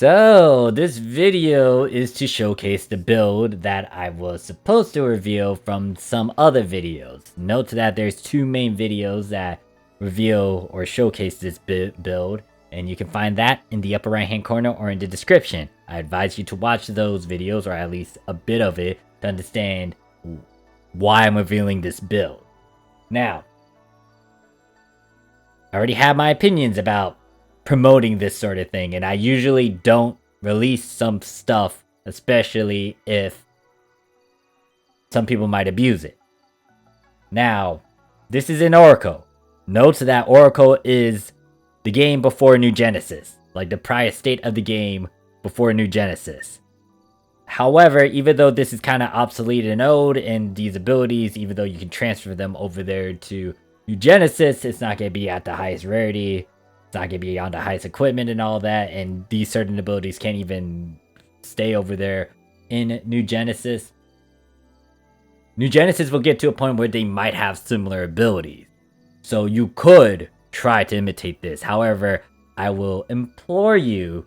So, this video is to showcase the build that I was supposed to reveal from some other videos. Note that there's two main videos that reveal or showcase this build, and you can find that in the upper right hand corner or in the description. I advise you to watch those videos, or at least a bit of it, to understand why I'm revealing this build. Now, I already have my opinions about promoting this sort of thing, and I usually don't release some stuff, especially if some people might abuse it. Now, this is in Oracle. Note that Oracle is the game before New Genesis, like the prior state of the game before New Genesis. However, even though this is kind of obsolete and old, and these abilities, even though you can transfer them over there to New Genesis, it's not going to be at the highest rarity. It's not going to be on the highest equipment and all that, and these certain abilities can't even stay over there in New Genesis. New Genesis will get to a point where they might have similar abilities. So you could try to imitate this. However, I will implore you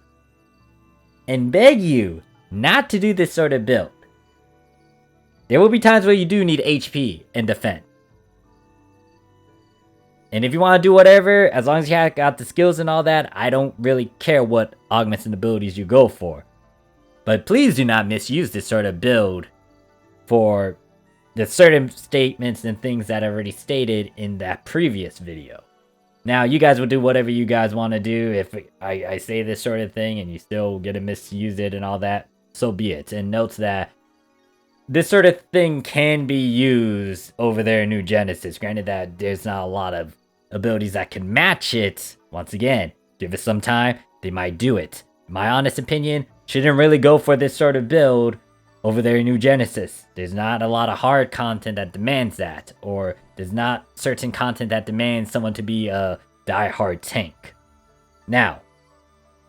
and beg you not to do this sort of build. There will be times where you do need HP and defense. And if you want to do whatever, as long as you have got the skills and all that, I don't really care what augments and abilities you go for. But please do not misuse this sort of build for the certain statements and things that I already stated in that previous video. Now, you guys will do whatever you guys want to do. If I say this sort of thing and you still get to misuse it and all that, so be it. And note that this sort of thing can be used over there in New Genesis. Granted that there's not a lot of abilities that can match it. Once again, give it some time, they might do it. My honest opinion, shouldn't really go for this sort of build over there in New Genesis. There's not a lot of hard content that demands that, or there's not certain content that demands someone to be a die-hard tank. Now,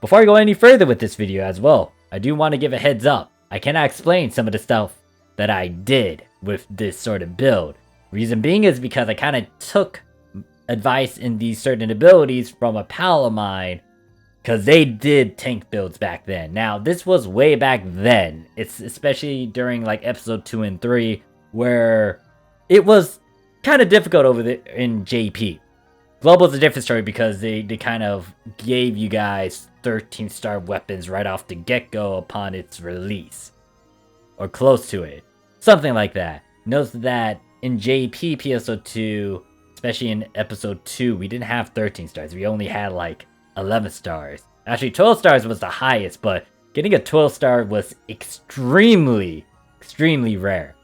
before I go any further with this video as well, I do want to give a heads up. I cannot explain some of the stuff that I did with this sort of build. Reason being is because I kind of took advice in these certain abilities from a pal of mine, because they did tank builds back then. Now, this was way back then. It's especially during like episode 2 and 3, where it was kind of difficult over there in JP. Global's a different story because they kind of gave you guys 13-star weapons right off the get-go upon its release. Or close to it. Something like that. Note that in JP PSO2, especially in episode 2, we didn't have 13 stars. We only had like 11 stars. Actually, 12 stars was the highest, but getting a 12 star was extremely rare.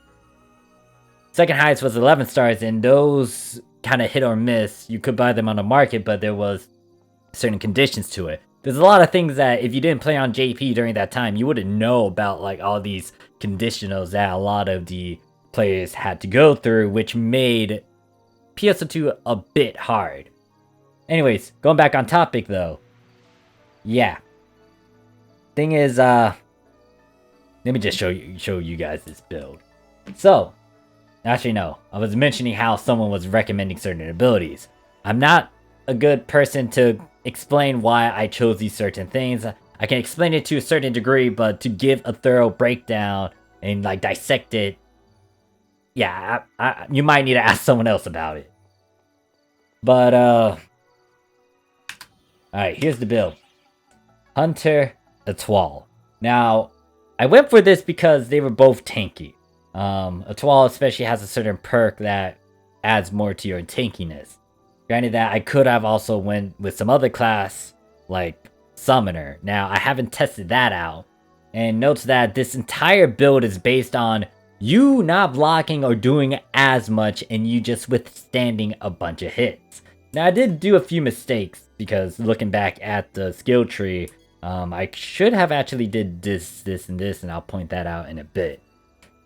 Second highest was 11 stars, and those kind of hit or miss. You could buy them on the market, but there was certain conditions to it. There's a lot of things that if you didn't play on JP during that time, you wouldn't know about, like all these conditionals that a lot of the players had to go through, which made PSO2 a bit hard. Anyways, going back on topic though. Yeah. Thing is, let me just show you guys this build. So, actually no, I was mentioning how someone was recommending certain abilities. I'm not a good person to explain why I chose these certain things. I can explain it to a certain degree, but to give a thorough breakdown and like dissect it, yeah, you might need to ask someone else about it. But alright, here's the build. Hunter, Etoile. Now, I went for this because they were both tanky. Etoile especially has a certain perk that adds more to your tankiness. Granted that I could have also went with some other class, like Summoner. Now, I haven't tested that out. And note that this entire build is based on you not blocking or doing as much and you just withstanding a bunch of hits. Now, I did do a few mistakes because looking back at the skill tree, I should have actually did this, and this, and I'll point that out in a bit.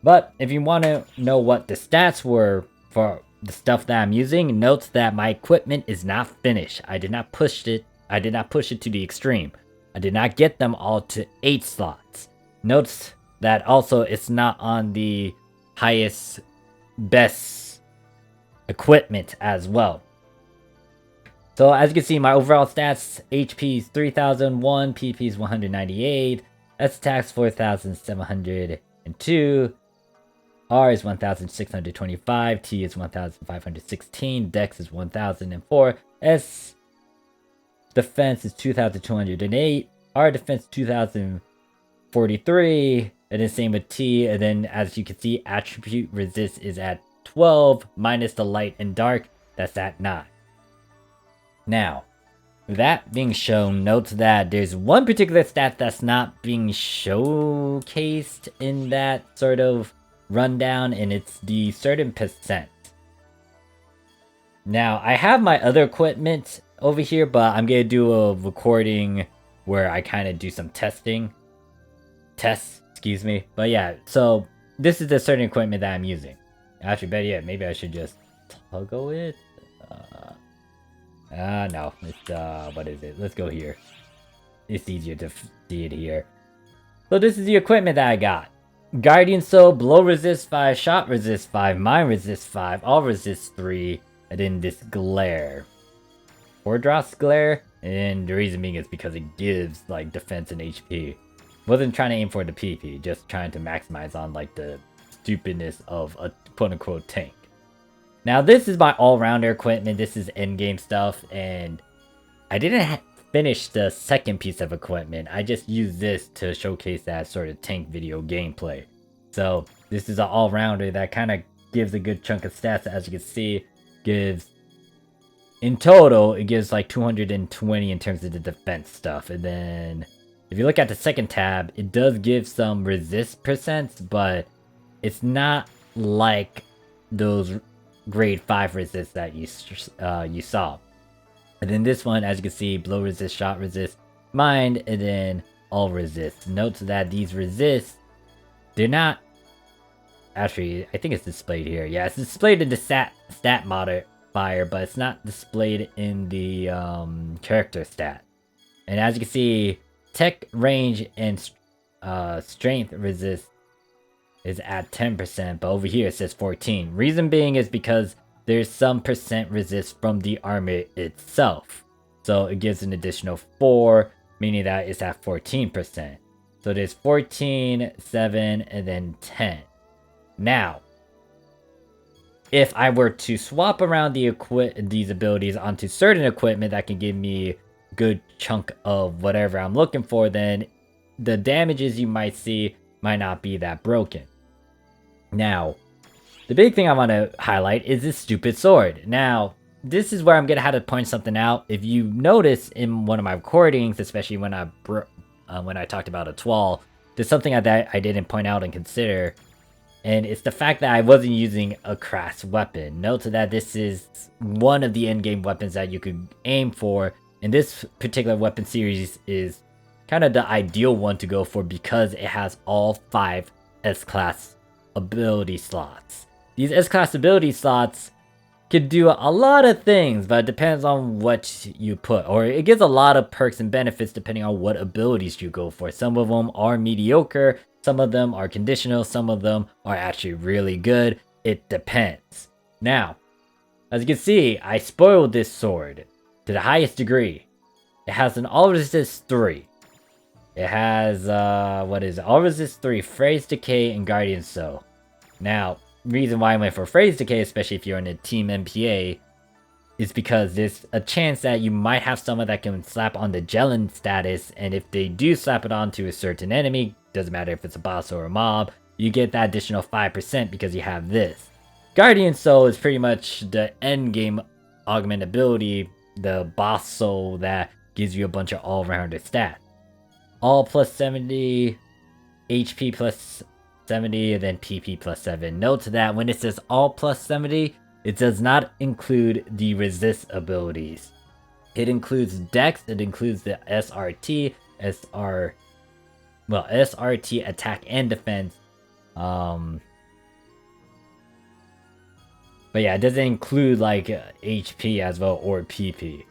But if you want to know what the stats were for the stuff that I'm using, note that my equipment is not finished. I did not push it to the extreme. I did not get them all to 8 slots. Note that also it's not on the best equipment as well. So as you can see, my overall stats, HP is 3001, PP is 198, S attacks 4702, R is 1625, T is 1516, Dex is 1004, S defense is 2208, R defense 2043, and then same with T, and then as you can see, attribute resist is at 12, minus the light and dark, that's at 9. Now, with that being shown, note that there's one particular stat that's not being showcased in that sort of rundown, and it's the certain percent. Now, I have my other equipment over here, but I'm gonna do a recording where I kind of do some tests, excuse me. But yeah, so this is the certain equipment that I'm using. Actually, better yet, maybe I should just toggle it. No, it's, what is it? Let's go here. It's easier to see it here. So this is the equipment that I got. Guardian Soul, Blow Resist 5, Shot Resist 5, Mind Resist 5, All Resist 3, and then this Glare. 4 drops Glare, and the reason being is because it gives, like, defense and HP. Wasn't trying to aim for the PP, just trying to maximize on, like, the stupidness of a quote-unquote tank. Now, this is my all-rounder equipment. This is endgame stuff, and I didn't finish the second piece of equipment. I just used this to showcase that sort of tank video gameplay. So, this is an all-rounder that kind of gives a good chunk of stats. As you can see, gives... in total, it gives like 220 in terms of the defense stuff. And then, if you look at the second tab, it does give some resist percents, but it's not like those grade 5 resist that you saw. And then this one, as you can see, blow resist, shot resist, mind, and then all resist. Note that these resists, they're not... actually, I think it's displayed here. Yeah, it's displayed in the stat modifier, but it's not displayed in the character stat. And as you can see, tech, range, and strength resist is at 10%, but over here it says 14. Reason being is because there's some percent resist from the armor itself. So it gives an additional 4, meaning that it's at 14%. So there's 14, 7, and then 10. Now, if I were to swap around these abilities onto certain equipment that can give me a good chunk of whatever I'm looking for, then the damages you might see might not be that broken. Now, the big thing I want to highlight is this stupid sword. Now, this is where I'm going to have to point something out. If you notice in one of my recordings, especially when I talked about a Twal, there's something that I didn't point out and consider. And it's the fact that I wasn't using a crass weapon. Note that this is one of the endgame weapons that you could aim for. And this particular weapon series is kind of the ideal one to go for because it has all 5 S-Class ability slots. These S-Class ability slots could do a lot of things, but it depends on what you put. Or it gives a lot of perks and benefits depending on what abilities you go for. Some of them are mediocre, some of them are conditional, some of them are actually really good. It depends. Now, as you can see, I spoiled this sword to the highest degree. It has an all resist 3. It has, what is it? All resist 3, Phrase Decay, and Guardian Soul. Now, reason why I went for Phrase Decay, especially if you're in a team MPA, is because there's a chance that you might have someone that can slap on the gelling status, and if they do slap it onto a certain enemy, doesn't matter if it's a boss or a mob, you get that additional 5% because you have this. Guardian Soul is pretty much the endgame augment ability, the boss soul that gives you a bunch of all-rounder stats. All plus 70, HP plus 70, and then PP plus 7. Note that when it says all plus 70, it does not include the resist abilities. It includes Dex, it includes the SRT, SRT attack and defense. But yeah, it doesn't include like HP as well or PP.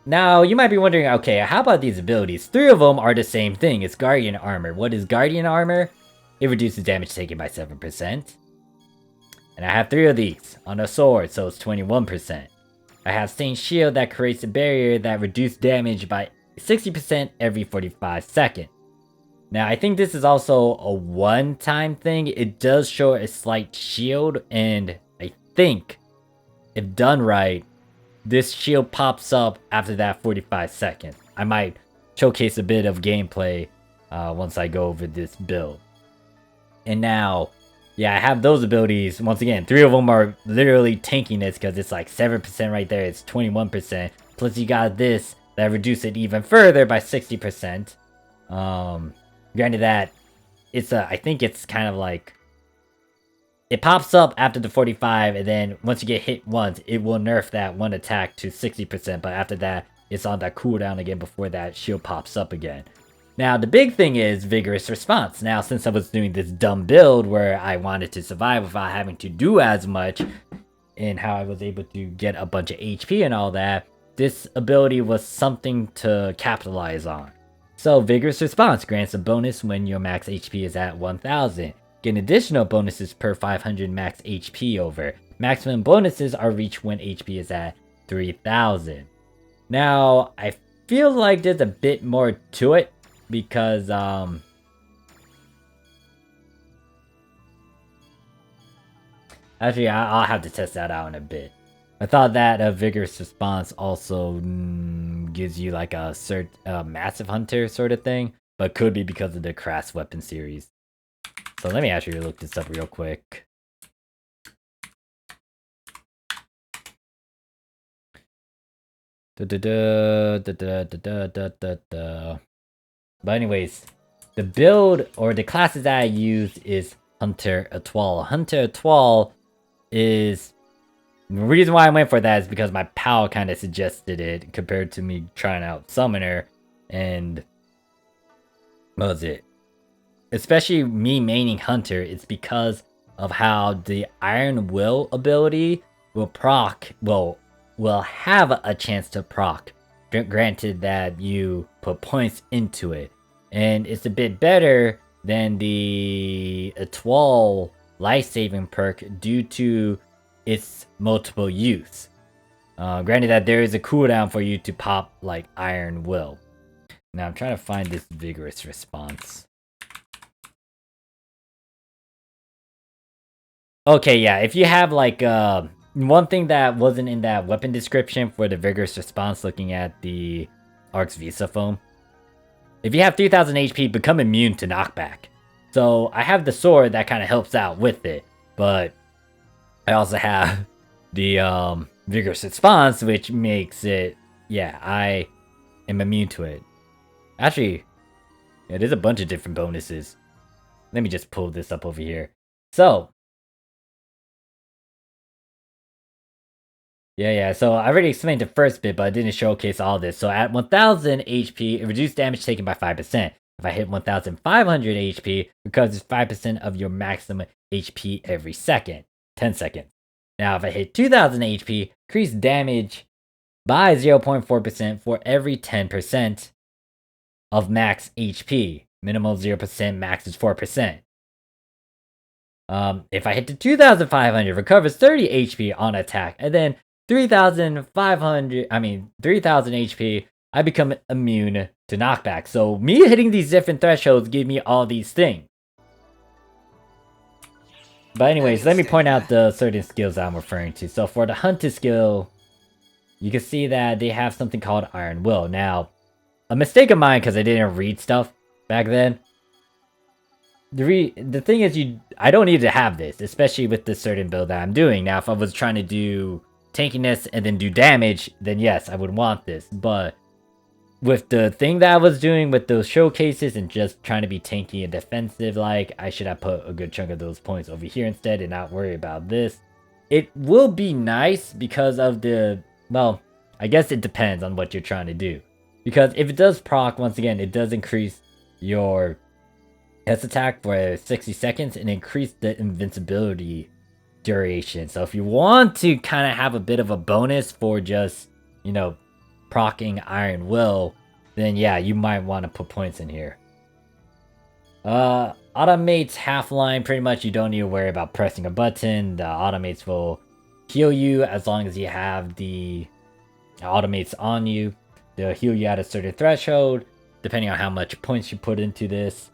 Now, you might be wondering, okay, how about these abilities? 3 of them are the same thing. It's Guardian Armor. What is Guardian Armor? It reduces damage taken by 7%. And I have 3 of these on a sword, so it's 21%. I have Stained Shield that creates a barrier that reduces damage by 60% every 45 seconds. Now, I think this is also a one-time thing. It does show a slight shield, and I think, if done right, this shield pops up after that 45 seconds. I might showcase a bit of gameplay once I go over this build. And now, yeah, I have those abilities. Once again, 3 of them are literally tanking this because it's like 7% right there. It's 21%. Plus you got this that reduces it even further by 60%. Granted that it's I think it's kind of like, it pops up after the 45, and then once you get hit once, it will nerf that one attack to 60%, but after that, it's on that cooldown again before that shield pops up again. Now, the big thing is Vigorous Response. Now, since I was doing this dumb build where I wanted to survive without having to do as much, and how I was able to get a bunch of HP and all that, this ability was something to capitalize on. So, Vigorous Response grants a bonus when your max HP is at 1000. Get additional bonuses per 500 max HP over. Maximum bonuses are reached when HP is at 3000. Now, I feel like there's a bit more to it because actually I'll have to test that out in a bit. I thought that a Vigorous Response also gives you like a Massive Hunter sort of thing, but could be because of the Crass Weapon series. So let me actually look this up real quick. But anyways, the build or the classes that I use is Hunter Etoile. Hunter Etoile is, the reason why I went for that is because my pal kind of suggested it compared to me trying out Summoner. And what was it? Especially me maining Hunter, it's because of how the Iron Will ability will proc, will have a chance to proc, granted that you put points into it. And it's a bit better than the Etoile life-saving perk due to its multiple use. Granted that there is a cooldown for you to pop like Iron Will. Now I'm trying to find this Vigorous Response. Okay, yeah, if you have like one thing that wasn't in that weapon description for the Vigorous Response, looking at the Arc's Visa foam. If you have 3000 HP, become immune to knockback. So I have the sword that kind of helps out with it, but I also have the Vigorous Response, which makes it, yeah, I am immune to it. Actually, yeah, there's a bunch of different bonuses. Let me just pull this up over here. So, yeah, so I already explained the first bit, but I didn't showcase all this. So at 1000 HP, it reduces damage taken by 5%. If I hit 1500 HP, it recovers 5% of your maximum HP every second. 10 seconds. Now, if I hit 2000 HP, increase damage by 0.4% for every 10% of max HP. Minimum 0%, max is 4%. If I hit to 2500, recovers 30 HP on attack, and then 3000 HP, I become immune to knockback. So me hitting these different thresholds give me all these things. But anyways, let me point out the certain skills I'm referring to. So for the Hunter skill, you can see that they have something called Iron Will. Now, a mistake of mine because I didn't read stuff back then. The thing is, I don't need to have this, especially with this certain build that I'm doing. Now, if I was trying to do tankiness and then do damage, then yes, I would want this. But with the thing that I was doing with those showcases and just trying to be tanky and defensive, like, I should have put a good chunk of those points over here instead and not worry about this. It will be nice because of the, well, I guess it depends on what you're trying to do. Because if it does proc, once again, it does increase your S attack for 60 seconds and increase the invincibility duration. So if you want to kind of have a bit of a bonus for just, you know, procking Iron Will, then yeah, you might want to put points in here. automates half line. Pretty much you don't need to worry about pressing a button. The automates will heal you as long as you have the automates on you. They'll heal you at a certain threshold, depending on how much points you put into this.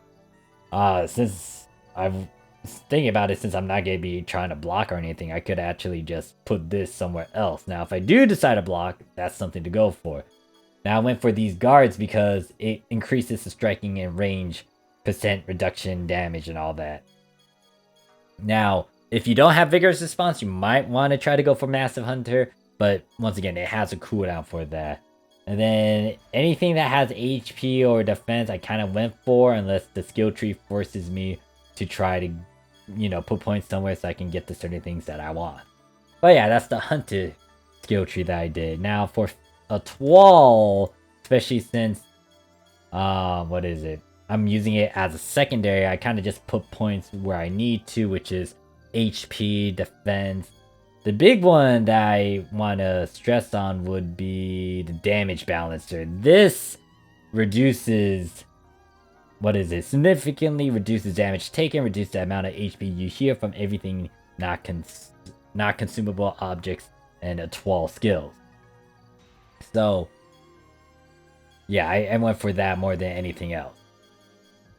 Since I've thinking about it, since I'm not going to be trying to block or anything, I could actually just put this somewhere else. Now, if I do decide to block, that's something to go for. Now, I went for these guards because it increases the striking and range % reduction damage and all that. Now, if you don't have Vigorous Response, you might want to try to go for Massive Hunter, but once again, it has a cooldown for that. And then anything that has HP or defense, I kind of went for, unless the skill tree forces me to try to, you know, put points somewhere so I can get the certain things that I want. But yeah, that's the Hunter skill tree that I did. Now for a Twal, especially since, what is it? I'm using it as a secondary, I kind of just put points where I need to, which is HP, defense. The big one that I want to stress on would be the damage balancer. This reduces, what is it? Significantly reduces damage taken, reduces the amount of HP you heal from everything not consumable objects and a 12 skills. So, yeah, I went for that more than anything else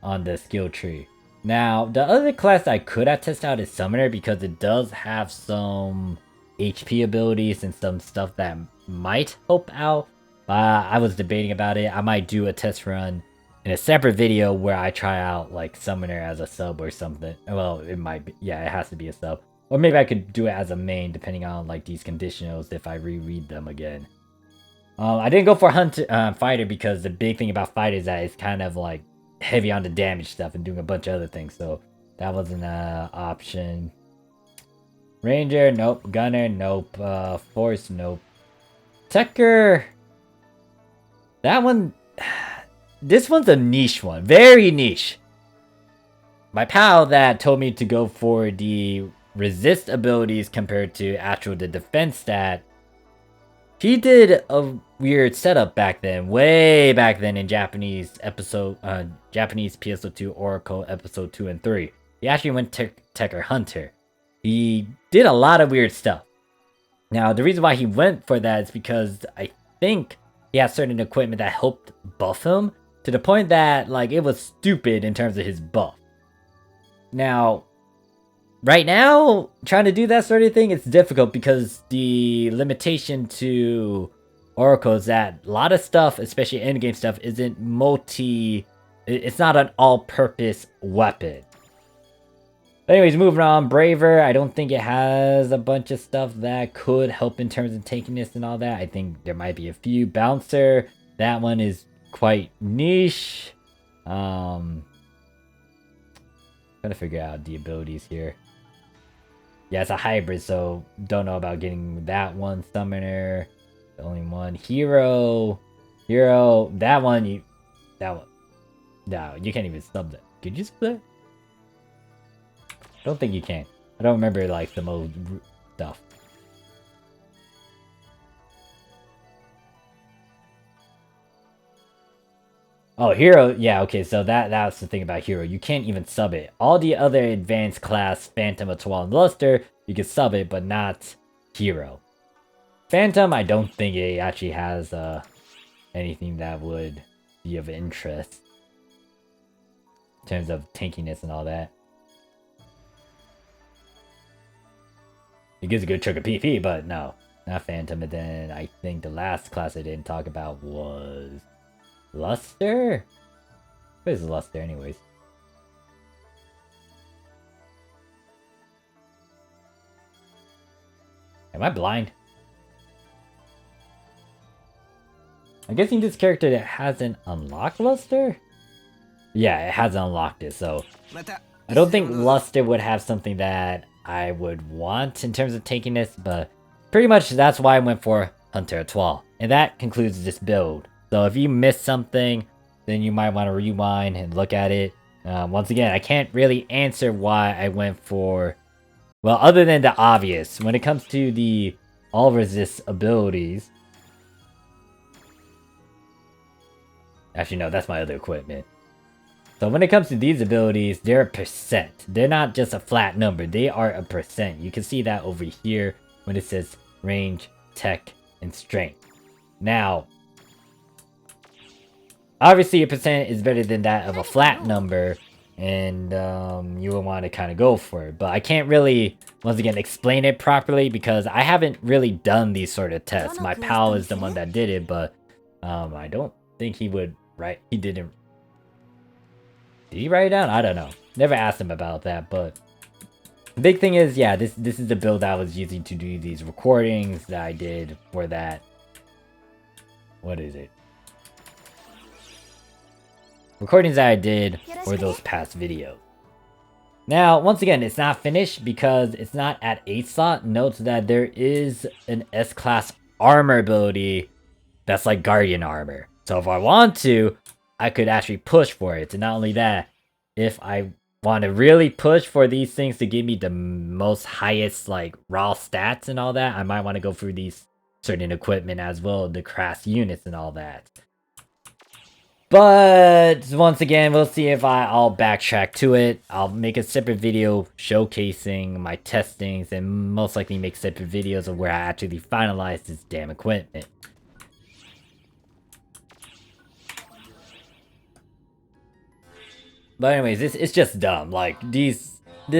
on the skill tree. Now, the other class I could have tested out is Summoner because it does have some HP abilities and some stuff that might help out. But I was debating about it. I might do a test run in a separate video where I try out like Summoner as a sub or something. Well, it might be, yeah, it has to be a sub. Or maybe I could do it as a main depending on like these conditionals if I reread them again. I didn't go for Hunter, Fighter because the big thing about Fighter is that it's kind of like heavy on the damage stuff and doing a bunch of other things, so that wasn't an option. Ranger, nope. Gunner, nope. Force, nope. Tekker, that one, this one's a niche one, very niche. My pal that told me to go for the resist abilities compared to actual the defense stat, he did a weird setup back then, way back then in Japanese episode, Japanese PSO2 Oracle episode 2 and 3. He actually went Tekker Hunter. He did a lot of weird stuff. Now, the reason why he went for that is because I think he had certain equipment that helped buff him to the point that, like, it was stupid in terms of his buff. Now, right now, trying to do that sort of thing, it's difficult because the limitation to Oracle is that a lot of stuff, especially endgame stuff, isn't it's not an all-purpose weapon. But anyways, moving on, Braver, I don't think it has a bunch of stuff that could help in terms of tankiness and all that. I think there might be a few. Bouncer, that one is quite niche. Trying to figure out the abilities here. Yeah, it's a hybrid, so don't know about getting that one. Summoner, the only one. Hero, that one, no, you can't even sub that. Could you sub that? I don't think you can. I don't remember, like, the most stuff. Oh, Hero, yeah, okay, so that's the thing about Hero. You can't even sub it. All the other advanced class, Phantom, Atwal, and Luster, you can sub it, but not Hero. Phantom, I don't think it actually has anything that would be of interest in terms of tankiness and all that. It gives a good chunk of PP, but no, not Phantom. And then I think the last class I didn't talk about was Luster? What is Luster anyways? Am I blind? I'm guessing this character that hasn't unlocked Luster? Yeah, it hasn't unlocked it, so I don't think Luster would have something that I would want in terms of tankiness, but pretty much that's why I went for Hunter Atwal. And that concludes this build. So if you missed something, then you might want to rewind and look at it. Once again, I can't really answer why I went for, well, other than the obvious. When it comes to the all resist abilities. Actually, no, that's my other equipment. So when it comes to these abilities, they're a percent. They're not just a flat number. They are a percent. You can see that over here when it says range, tech, and strength. Now, obviously a percent is better than that of a flat number, and you will want to kind of go for it. But I can't really, once again, explain it properly because I haven't really done these sort of tests. My pal is the one that did it, but I don't think he would write. He didn't. Did he write it down? I don't know. Never asked him about that, but the big thing is, yeah, this is the build I was using to do these recordings that I did for that. What is it? Recordings that I did for those past videos. Now, once again, it's not finished because it's not at 8 slot. Note that there is an S-class armor ability that's like Guardian armor. So if I want to, I could actually push for it. And not only that, if I want to really push for these things to give me the most highest like raw stats and all that, I might want to go through these certain equipment as well, the crass units and all that. But once again, we'll see if I'll backtrack to it. I'll make a separate video showcasing my testings and most likely make separate videos of where I actually finalize this damn equipment. But anyways, it's just dumb. Like, this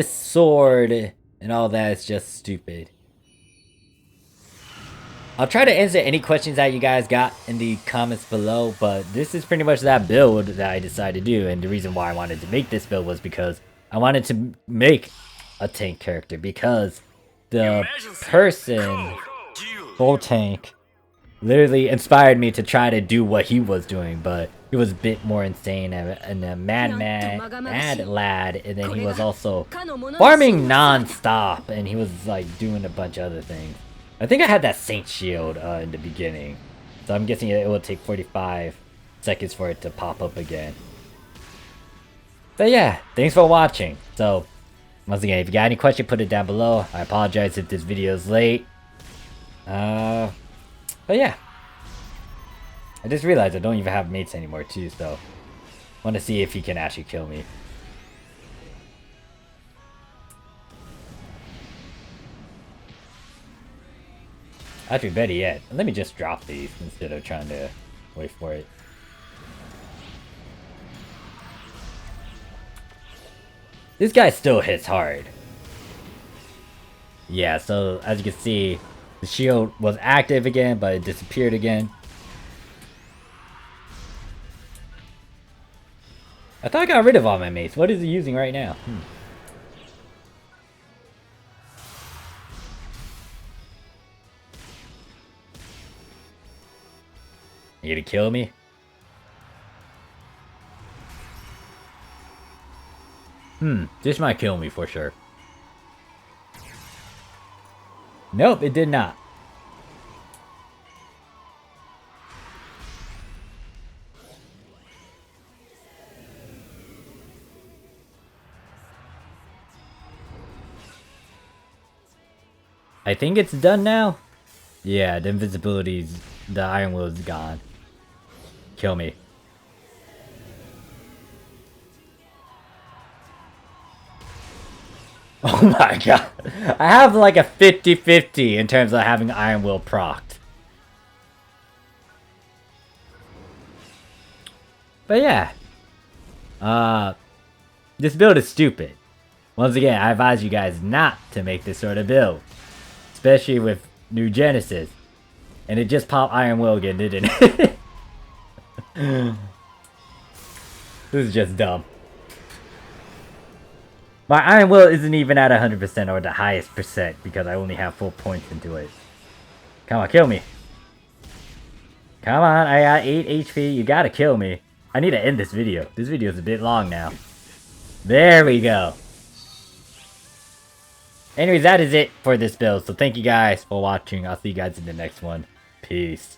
sword and all that is just stupid. I'll try to answer any questions that you guys got in the comments below, but this is pretty much that build that I decided to do. And the reason why I wanted to make this build was because I wanted to make a tank character, because the person, full tank, literally inspired me to try to do what he was doing, but he was a bit more insane and a mad lad, and then he was also farming non-stop, and he was like doing a bunch of other things. I think I had that Saint Shield in the beginning, so I'm guessing it will take 45 seconds for it to pop up again. But yeah, thanks for watching. So, once again, if you got any question, put it down below. I apologize if this video is late. But yeah. I just realized I don't even have mates anymore too, so I want to see if he can actually kill me. Actually, better yet, let me just drop these instead of trying to wait for it. This guy still hits hard. Yeah, so as you can see, the shield was active again, but it disappeared again. I thought I got rid of all my mates. What is he using right now? You gonna kill me? This might kill me for sure. Nope, it did not. I think it's done now. Yeah, the invisibility's, the iron will is gone. Kill me. Oh my god. I have like a 50-50 in terms of having Iron Will procced. But yeah. This build is stupid. Once again, I advise you guys not to make this sort of build. Especially with New Genesis. And it just popped Iron Will again, didn't it? This is just dumb. My Iron Will isn't even at 100% or the highest percent because I only have 4 points into it. Come on, kill me. Come on, I got 8 HP. You gotta kill me. I need to end this video. This video is a bit long now. There we go. Anyways, that is it for this build. So thank you guys for watching. I'll see you guys in the next one. Peace.